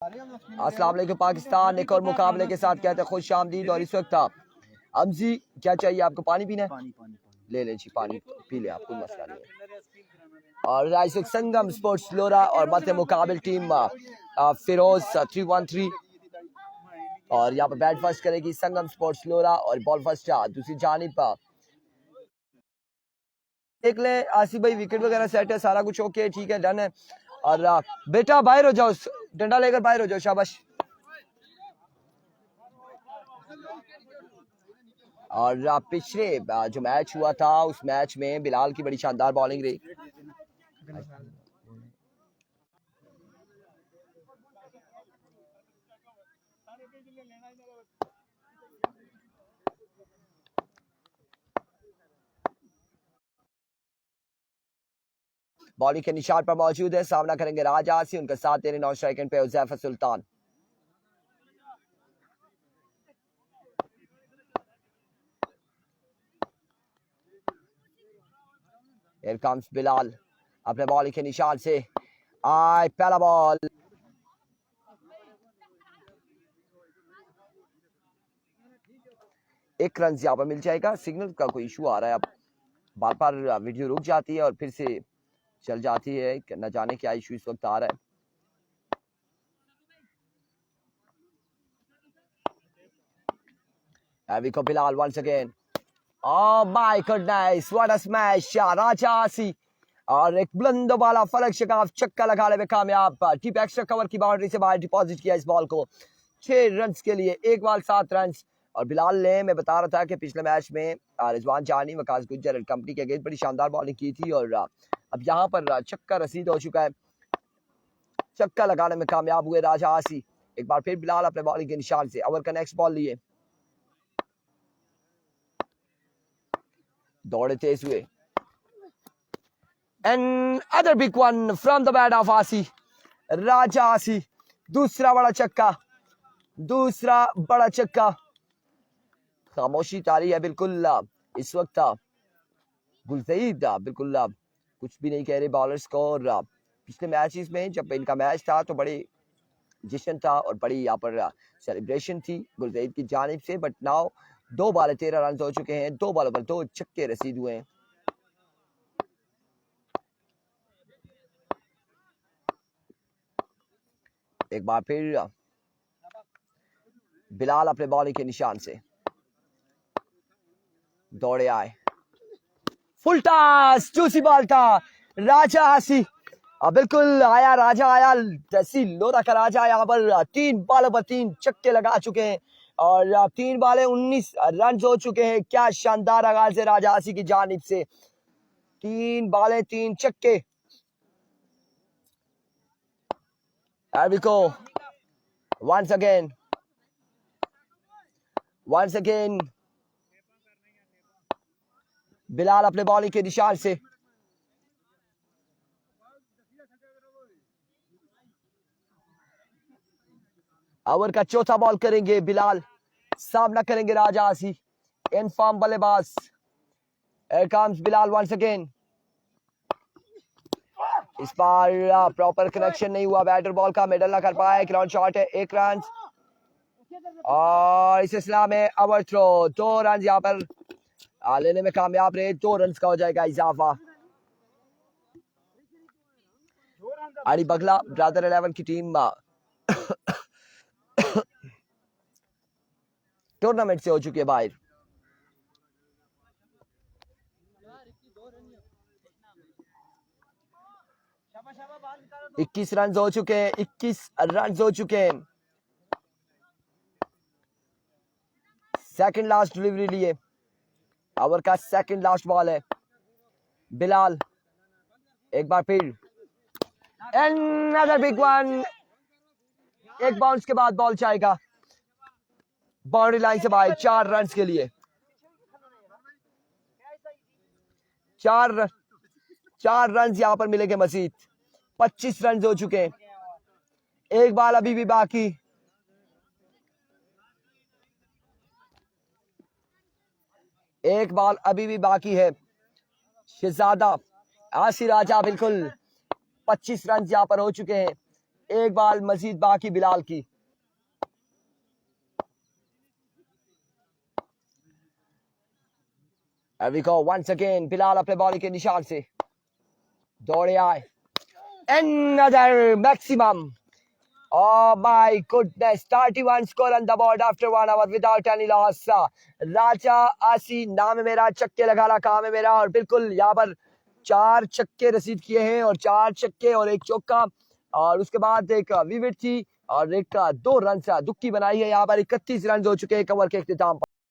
अस्सलाम वालेकुम पाकिस्तान एक और मुकाबले के साथ कहते हैं खुश आमदीद। और इस वक्त अमजी क्या चाहिए आपको? पानी पीना है? ले लें जी, पानी पी ले, आपको मसला नहीं है। और इस वक्त संगम स्पोर्ट्स लोरा और मध्य मुकाबल टीम फिरोज 313 और यहाँ पर बैट फर्स्ट करेगी संगम स्पोर्ट्स लोरा और बॉल फर्स्ट दूसरी जानिब देख ले आसिफ भाई, विकेट वगैरह सेट है, सारा कुछ ओके, ठीक है, डन है। और बेटा बाहर हो जाओ, डंडा लेकर बाहर हो जाओ, शाबाश। और पिछले जो मैच हुआ था उस मैच में बिलाल की बड़ी शानदार बॉलिंग रही। बॉलिंग के निशान पर मौजूद है, सामना करेंगे राजा आसी, उनका साथ देने नॉन स्ट्राइक पे उजैफा सुल्तान। Here comes बिलाल अपने बॉलिंग के निशान से, आए पहला बॉल, एक रन यहाँ पर मिल जाएगा। सिग्नल का कोई इशू आ रहा है, अब बार बार वीडियो रुक जाती है और फिर से चल जाती है, न जाने क्या इशू इस वक्त आ रहा है। Here we go, Bilal once again. Oh my goodness, what a smash! राजा आसी और एक बुलंद वाला फलक शगाफ चक्का लगाने में कामयाब। टीप एक्स्ट्रा कवर की बाउंड्री से बाहर डिपॉजिट किया इस बॉल को 6 रन के लिए, एक बॉल 7 रन। और बिलाल ने, मैं बता रहा था कि पिछले मैच में रिजवान जानी, वकास गुज्जर एंड कंपनी के अगेंस्ट बड़ी शानदार बॉलिंग की थी और अब यहाँ पर चक्का रसीद हो चुका है, चक्का लगाने में कामयाब हुए राजा आसी। एक बार फिर बिलाल अपने बॉलिंग के निशान से ओवर का नेक्स्ट बॉल लिए, दौड़े तेज हुए and other big one from the bat of आसी, राजा आसी, दूसरा बड़ा चक्का, दूसरा बड़ा चक्का। खामोशी तारी है बिल्कुल इस वक्त, गुलजईद बिल्कुल कुछ भी नहीं कह रहे बॉलर्स को। और पिछले मैचेस में जब इनका मैच था तो बड़े जश्न था और बड़ी यहाँ पर सेलिब्रेशन थी गुलजईद की जानिब से, बट नाउ 2 बॉल 13 रन हो चुके हैं, 2 बॉल पर 2 छक्के रसीद हुए हैं। एक बार फिर बिलाल अपने बॉलिंग के निशान से दौड़े आए, फुल टॉस, जूसी बॉल था, राजा आसी बिल्कुल आया, राजा आया, जैसी लोरा का राजा यहाँ पर 3 बॉलों पर 3 चक्के लगा चुके हैं और 3 बॉलें 19 रन हो चुके हैं। क्या शानदार आगाज है राजा आसी की जानिब से, 3 बॉलें 3 चक्के। Here we go. Once again. Bilal अपने बॉलिंग के निशान से ओवर का चौथा बॉल करेंगे बिलाल, सामना करेंगे राजा आसी, इन फॉर्म बल्लेबाज। Here comes Bilal once again. इस बार प्रॉपर कनेक्शन नहीं हुआ बैटर बॉल का, मेडल ना कर पाया, एक रन शॉट है, 1 रन। और इस सिलसिला में ओवर थ्रो, 2 रन यहाँ पर लेने में कामयाब रहे, 2 रन का हो जाएगा इजाफा। आड़ी बगला ब्रदर 11 की टीम टूर्नामेंट से हो चुकी है बाहर। इक्कीस रन हो चुके हैं, 21 रन हो चुके हैं। सेकंड लास्ट डिलीवरी लिए, ओवर का सेकंड लास्ट बॉल है। बिलाल एक बार फिर, another big one, एक बाउंस के बाद बॉल जाएगा बाउंड्री लाइन से बाहर, 4 रन के लिए, 4 रन यहाँ पर मिलेंगे मजीद। 25 रन हो चुके हैं, एक बॉल अभी भी बाकी, एक बॉल अभी भी बाकी है। शहजादा आसी राजा बिल्कुल 25 रन यहाँ पर हो चुके हैं, एक बाल मजीद बाकी बिलाल की। Here we go once again. Bilal अपने बॉलिंग के निशान से दौड़े आए। Another maximum. Oh my goodness, 31 score on the board after 1 hour without any loss. राजा आसी नाम है मेरा, चक्के लगाना काम है मेरा। और बिल्कुल यहाँ पर 4 छक्के रसीद किए हैं और 4 छक्के और 1 चौका, और उसके बाद एक विकेट थी और एक 2 रन से दुक्की बनाई है। यहाँ पर 31 रन हो चुके हैं कवर के इख्तिताम पर।